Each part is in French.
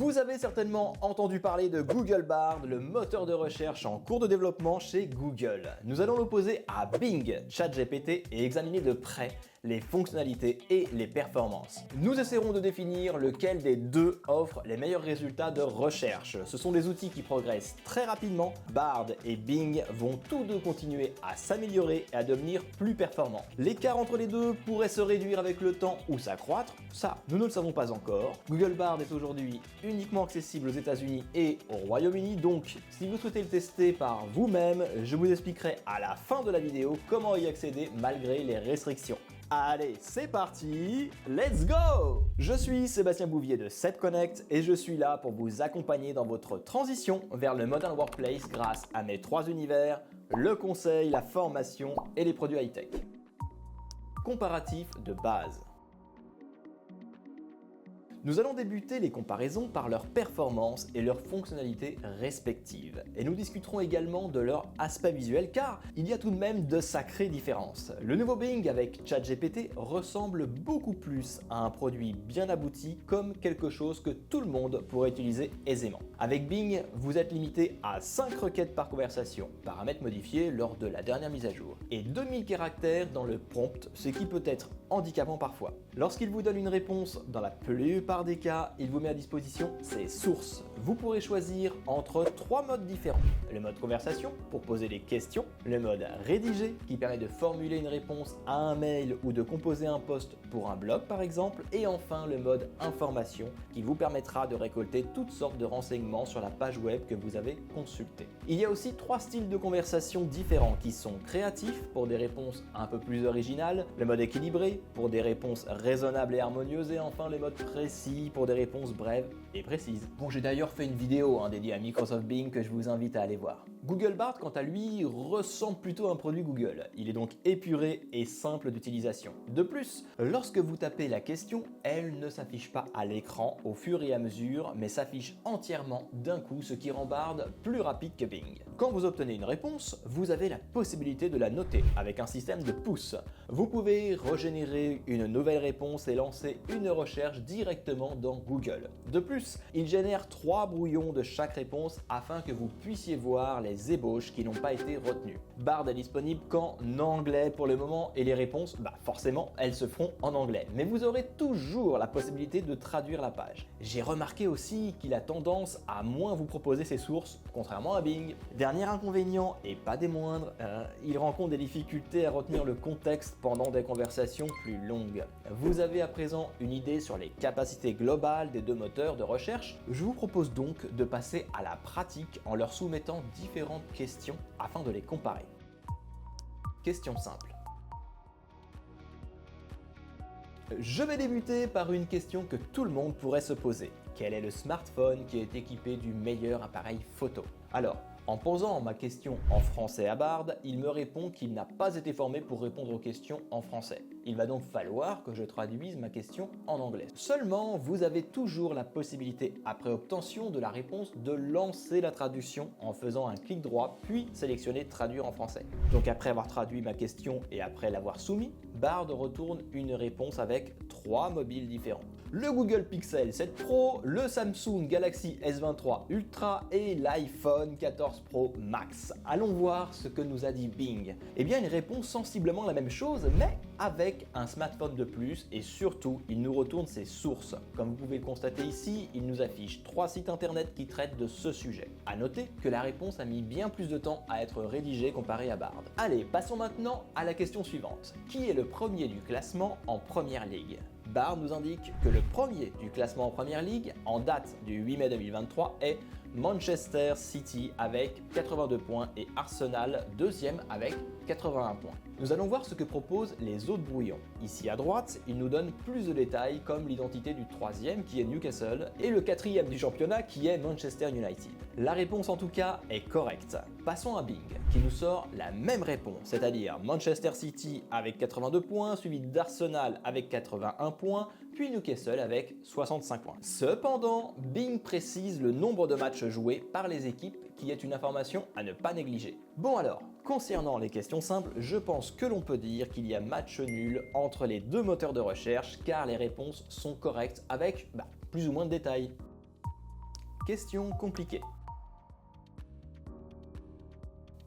Vous avez certainement entendu parler de Google Bard, le moteur de recherche en cours de développement chez Google. Nous allons l'opposer à Bing, ChatGPT et examiner de près les fonctionnalités et les performances. Nous essaierons de définir lequel des deux offre les meilleurs résultats de recherche. Ce sont des outils qui progressent très rapidement. Bard et Bing vont tous deux continuer à s'améliorer et à devenir plus performants. L'écart entre les deux pourrait se réduire avec le temps ou s'accroître. Ça, nous ne le savons pas encore. Google Bard est aujourd'hui uniquement accessible aux États-Unis et au Royaume-Uni, donc si vous souhaitez le tester par vous-même, je vous expliquerai à la fin de la vidéo comment y accéder malgré les restrictions. Allez, c'est parti, let's go! Je suis Sébastien Bouvier de SETconnect et je suis là pour vous accompagner dans votre transition vers le Modern Workplace grâce à mes trois univers, le conseil, la formation et les produits high-tech. Comparatif de base. Nous allons débuter les comparaisons par leurs performances et leurs fonctionnalités respectives. Et nous discuterons également de leur aspect visuel car il y a tout de même de sacrées différences. Le nouveau Bing avec ChatGPT ressemble beaucoup plus à un produit bien abouti comme quelque chose que tout le monde pourrait utiliser aisément. Avec Bing, vous êtes limité à 5 requêtes par conversation, paramètres modifiés lors de la dernière mise à jour, et 2000 caractères dans le prompt, ce qui peut être handicapant parfois. Lorsqu'il vous donne une réponse dans la plupart des cas, il vous met à disposition ses sources. Vous pourrez choisir entre 3 modes différents. Le mode conversation pour poser des questions, le mode rédigé qui permet de formuler une réponse à un mail ou de composer un post pour un blog par exemple, et enfin le mode information qui vous permettra de récolter toutes sortes de renseignements sur la page web que vous avez consultée. Il y a aussi 3 styles de conversation différents qui sont créatifs pour des réponses un peu plus originales, le mode équilibré pour des réponses raisonnables et harmonieuses et enfin le mode précis pour des réponses brèves et précises. Bon, j'ai d'ailleurs fait une vidéo dédiée à Microsoft Bing que je vous invite à aller voir. Google Bard, quant à lui, ressemble plutôt à un produit Google. Il est donc épuré et simple d'utilisation. De plus, lorsque vous tapez la question, elle ne s'affiche pas à l'écran au fur et à mesure, mais s'affiche entièrement d'un coup, ce qui rend Bard plus rapide que Bing. Quand vous obtenez une réponse, vous avez la possibilité de la noter avec un système de pouces. Vous pouvez régénérer une nouvelle réponse et lancer une recherche directement dans Google. De plus, il génère 3 brouillons de chaque réponse afin que vous puissiez voir les ébauches qui n'ont pas été retenues. Bard est disponible qu'en anglais pour le moment et les réponses, forcément, elles se feront en anglais. Mais vous aurez toujours la possibilité de traduire la page. J'ai remarqué aussi qu'il a tendance à moins vous proposer ses sources, contrairement à Bing. Dernier inconvénient, et pas des moindres, il rencontre des difficultés à retenir le contexte pendant des conversations plus longues. Vous avez à présent une idée sur les capacités globales des deux moteurs de recherche. Je vous propose donc de passer à la pratique en leur soumettant différentes questions afin de les comparer. Question simple. Je vais débuter par une question que tout le monde pourrait se poser. Quel est le smartphone qui est équipé du meilleur appareil photo? Alors, en posant ma question en français à Bard, il me répond qu'il n'a pas été formé pour répondre aux questions en français. Il va donc falloir que je traduise ma question en anglais. Seulement, vous avez toujours la possibilité, après obtention de la réponse, de lancer la traduction en faisant un clic droit, puis sélectionner Traduire en français. Donc après avoir traduit ma question et après l'avoir soumis, Bard retourne une réponse avec 3 mobiles différents. Le Google Pixel 7 Pro, le Samsung Galaxy S23 Ultra et l'iPhone 14 Pro Max. Allons voir ce que nous a dit Bing. Eh bien, il répond sensiblement la même chose, mais avec un smartphone de plus et surtout, il nous retourne ses sources. Comme vous pouvez le constater ici, il nous affiche 3 sites internet qui traitent de ce sujet. À noter que la réponse a mis bien plus de temps à être rédigée comparée à Bard. Allez, passons maintenant à la question suivante. Qui est le premier du classement en première ligue? Bard nous indique que le premier du classement en première ligue, en date du 8 mai 2023, est Manchester City avec 82 points et Arsenal deuxième avec 81 points. Nous allons voir ce que proposent les autres brouillons. Ici à droite, il nous donne plus de détails comme l'identité du troisième qui est Newcastle et le quatrième du championnat qui est Manchester United. La réponse en tout cas est correcte. Passons à Bing qui nous sort la même réponse, c'est-à-dire Manchester City avec 82 points, suivi d'Arsenal avec 81 points, puis Newcastle avec 65 points. Cependant, Bing précise le nombre de matchs joués par les équipes qui est une information à ne pas négliger. Bon alors, concernant les questions simples, je pense que l'on peut dire qu'il y a match nul entre les deux moteurs de recherche car les réponses sont correctes avec plus ou moins de détails. question compliquée.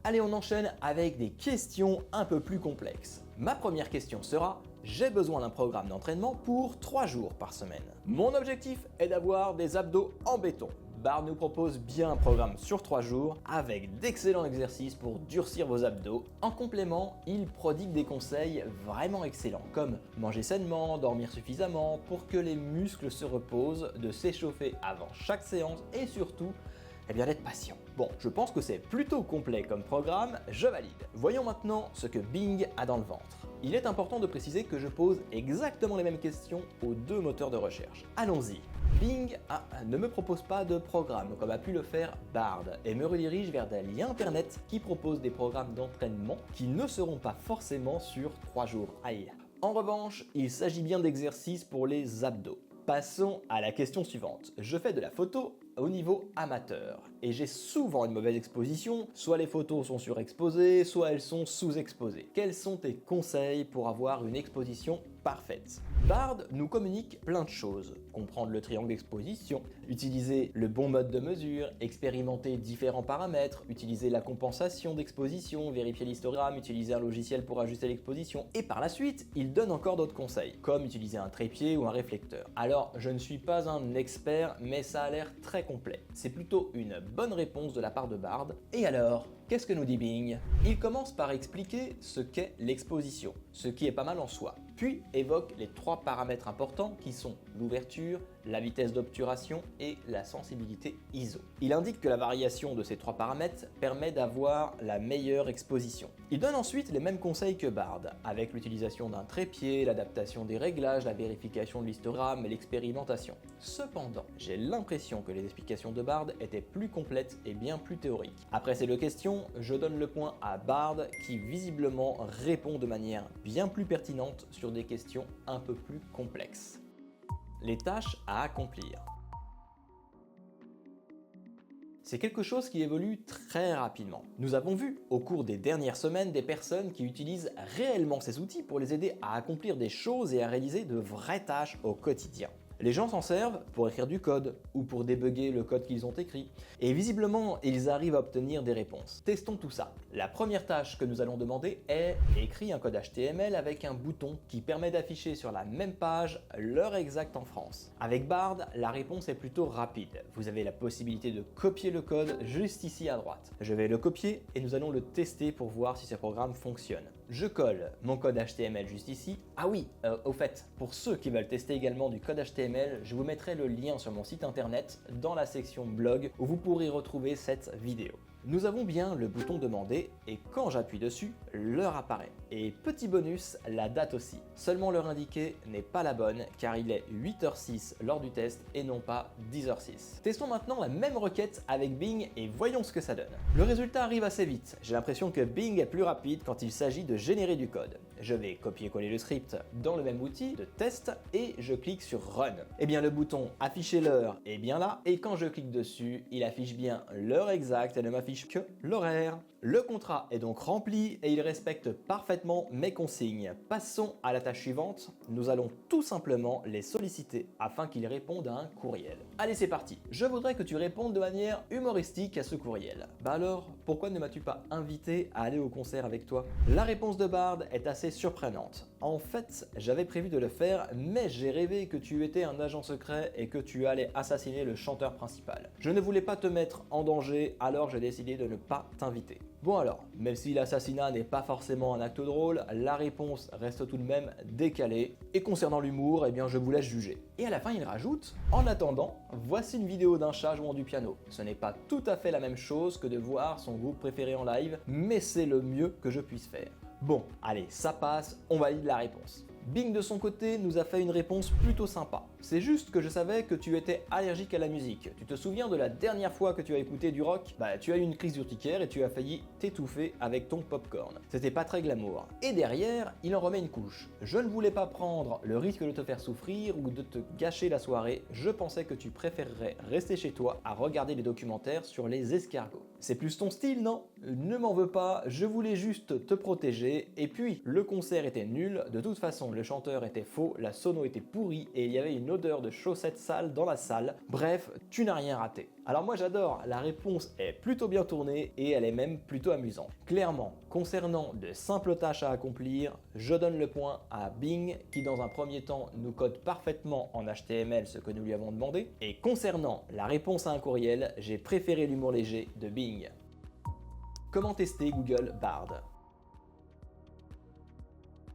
Allez, on enchaîne avec des questions un peu plus complexes. Ma première question sera: j'ai besoin d'un programme d'entraînement pour 3 jours par semaine. Mon objectif est d'avoir des abdos en béton. Bard nous propose bien un programme sur 3 jours avec d'excellents exercices pour durcir vos abdos. En complément, il prodigue des conseils vraiment excellents comme manger sainement, dormir suffisamment pour que les muscles se reposent, de s'échauffer avant chaque séance et surtout d'être patient. Bon, je pense que c'est plutôt complet comme programme, je valide. Voyons maintenant ce que Bing a dans le ventre. Il est important de préciser que je pose exactement les mêmes questions aux 2 moteurs de recherche. Allons-y. Bing ne me propose pas de programme comme a pu le faire Bard et me redirige vers des liens internet qui proposent des programmes d'entraînement qui ne seront pas forcément sur 3 jours. Aïe. En revanche, il s'agit bien d'exercices pour les abdos. Passons à la question suivante. Je fais de la photo au niveau amateur et j'ai souvent une mauvaise exposition, soit les photos sont surexposées, soit elles sont sous-exposées. Quels sont tes conseils pour avoir une exposition parfaite? Bard nous communique plein de choses. Comprendre le triangle d'exposition, utiliser le bon mode de mesure, expérimenter différents paramètres, utiliser la compensation d'exposition, vérifier l'histogramme, utiliser un logiciel pour ajuster l'exposition et par la suite, il donne encore d'autres conseils, comme utiliser un trépied ou un réflecteur. Alors, je ne suis pas un expert, mais ça a l'air très complet. C'est plutôt une bonne réponse de la part de Bard. Et alors, qu'est-ce que nous dit Bing? Il commence par expliquer ce qu'est l'exposition, ce qui est pas mal en soi, puis évoque les 3 paramètres importants qui sont l'ouverture, la vitesse d'obturation et la sensibilité ISO. Il indique que la variation de ces 3 paramètres permet d'avoir la meilleure exposition. Il donne ensuite les mêmes conseils que Bard, avec l'utilisation d'un trépied, l'adaptation des réglages, la vérification de l'histogramme et l'expérimentation. Cependant, j'ai l'impression que les explications de Bard étaient plus complètes et bien plus théoriques. Après ces 2 questions, je donne le point à Bard qui visiblement répond de manière bien plus pertinente sur des questions un peu plus complexes. Les tâches à accomplir. C'est quelque chose qui évolue très rapidement. Nous avons vu au cours des dernières semaines des personnes qui utilisent réellement ces outils pour les aider à accomplir des choses et à réaliser de vraies tâches au quotidien. Les gens s'en servent pour écrire du code ou pour débugger le code qu'ils ont écrit. Et visiblement, ils arrivent à obtenir des réponses. Testons tout ça. La première tâche que nous allons demander est écrire un code HTML avec un bouton qui permet d'afficher sur la même page l'heure exacte en France. Avec Bard, la réponse est plutôt rapide. Vous avez la possibilité de copier le code juste ici à droite. Je vais le copier et nous allons le tester pour voir si ce programme fonctionne. Je colle mon code HTML juste ici. Ah oui, au fait, pour ceux qui veulent tester également du code HTML, je vous mettrai le lien sur mon site internet dans la section blog où vous pourrez retrouver cette vidéo. Nous avons bien le bouton demandé et quand j'appuie dessus, l'heure apparaît. Et petit bonus, la date aussi. Seulement l'heure indiquée n'est pas la bonne car il est 8h06 lors du test et non pas 10h06. Testons maintenant la même requête avec Bing et voyons ce que ça donne. Le résultat arrive assez vite. J'ai l'impression que Bing est plus rapide quand il s'agit de générer du code. Je vais copier-coller le script dans le même outil de test et je clique sur Run. Et bien le bouton afficher l'heure est bien là et quand je clique dessus, il affiche bien l'heure exacte et ne m'affiche que l'horaire. Le contrat est donc rempli et il respecte parfaitement mes consignes. Passons à la tâche suivante. Nous allons tout simplement les solliciter afin qu'ils répondent à un courriel. Allez, c'est parti. Je voudrais que tu répondes de manière humoristique à ce courriel. Bah alors, pourquoi ne m'as-tu pas invité à aller au concert avec toi? La réponse de Bard est assez surprenante. En fait, j'avais prévu de le faire, mais j'ai rêvé que tu étais un agent secret et que tu allais assassiner le chanteur principal. Je ne voulais pas te mettre en danger, alors j'ai décidé de ne pas t'inviter. Bon alors, même si l'assassinat n'est pas forcément un acte drôle, la réponse reste tout de même décalée. Et concernant l'humour, eh bien je vous laisse juger. Et à la fin, il rajoute: en attendant, voici une vidéo d'un chat jouant du piano. Ce n'est pas tout à fait la même chose que de voir son groupe préféré en live, mais c'est le mieux que je puisse faire. Bon, allez, ça passe, on valide la réponse. Bing de son côté nous a fait une réponse plutôt sympa. C'est juste que je savais que tu étais allergique à la musique. Tu te souviens de la dernière fois que tu as écouté du rock? Bah tu as eu une crise urticaire et tu as failli t'étouffer avec ton popcorn. C'était pas très glamour. Et derrière, il en remet une couche. Je ne voulais pas prendre le risque de te faire souffrir ou de te gâcher la soirée. Je pensais que tu préférerais rester chez toi à regarder les documentaires sur les escargots. C'est plus ton style, non? Ne m'en veux pas, je voulais juste te protéger. Et puis, le concert était nul. De toute façon, le chanteur était faux, la sono était pourrie et il y avait une odeur de chaussettes sales dans la salle. Bref, tu n'as rien raté. Alors moi j'adore, la réponse est plutôt bien tournée et elle est même plutôt amusante. Clairement, concernant de simples tâches à accomplir, je donne le point à Bing qui dans un premier temps nous code parfaitement en HTML ce que nous lui avons demandé. Et concernant la réponse à un courriel, j'ai préféré l'humour léger de Bing. Comment tester Google Bard ?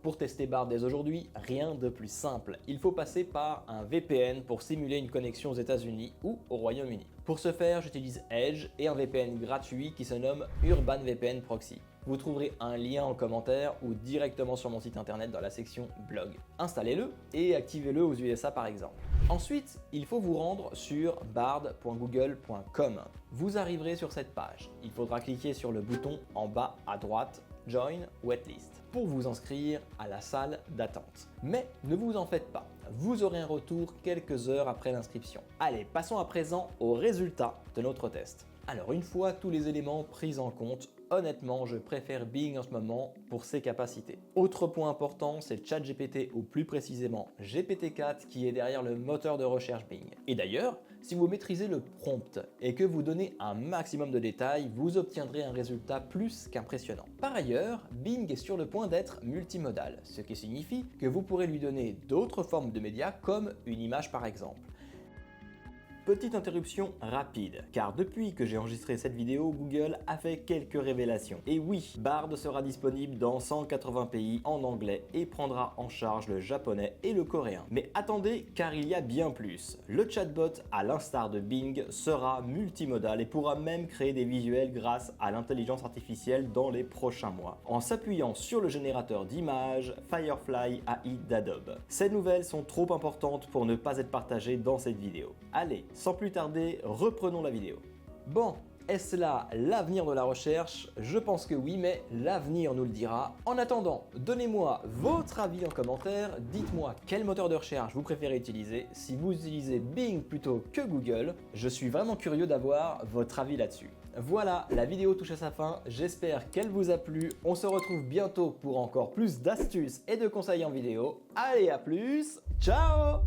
Pour tester Bard dès aujourd'hui, rien de plus simple. Il faut passer par un VPN pour simuler une connexion aux États-Unis ou au Royaume-Uni. Pour ce faire, j'utilise Edge et un VPN gratuit qui se nomme Urban VPN Proxy. Vous trouverez un lien en commentaire ou directement sur mon site internet dans la section blog. Installez-le et activez-le aux USA par exemple. Ensuite, il faut vous rendre sur bard.google.com. Vous arriverez sur cette page. Il faudra cliquer sur le bouton en bas à droite Join Waitlist pour vous inscrire à la salle d'attente. Mais ne vous en faites pas, vous aurez un retour quelques heures après l'inscription. Allez, passons à présent aux résultats de notre test. Alors une fois tous les éléments pris en compte, honnêtement je préfère Bing en ce moment pour ses capacités. Autre point important, c'est ChatGPT ou plus précisément GPT-4 qui est derrière le moteur de recherche Bing. Et d'ailleurs, si vous maîtrisez le prompt et que vous donnez un maximum de détails, vous obtiendrez un résultat plus qu'impressionnant. Par ailleurs, Bing est sur le point d'être multimodal, ce qui signifie que vous pourrez lui donner d'autres formes de médias comme une image par exemple. Petite interruption rapide, car depuis que j'ai enregistré cette vidéo, Google a fait quelques révélations. Et oui, Bard sera disponible dans 180 pays en anglais et prendra en charge le japonais et le coréen. Mais attendez, car il y a bien plus. Le chatbot, à l'instar de Bing, sera multimodal et pourra même créer des visuels grâce à l'intelligence artificielle dans les prochains mois, en s'appuyant sur le générateur d'images Firefly AI d'Adobe. Ces nouvelles sont trop importantes pour ne pas être partagées dans cette vidéo. Allez, sans plus tarder, reprenons la vidéo. Bon, est-ce là l'avenir de la recherche? Je pense que oui, mais l'avenir nous le dira. En attendant, donnez-moi votre avis en commentaire, dites-moi quel moteur de recherche vous préférez utiliser, si vous utilisez Bing plutôt que Google. Je suis vraiment curieux d'avoir votre avis là-dessus. Voilà, la vidéo touche à sa fin, j'espère qu'elle vous a plu. On se retrouve bientôt pour encore plus d'astuces et de conseils en vidéo. Allez, à plus, ciao!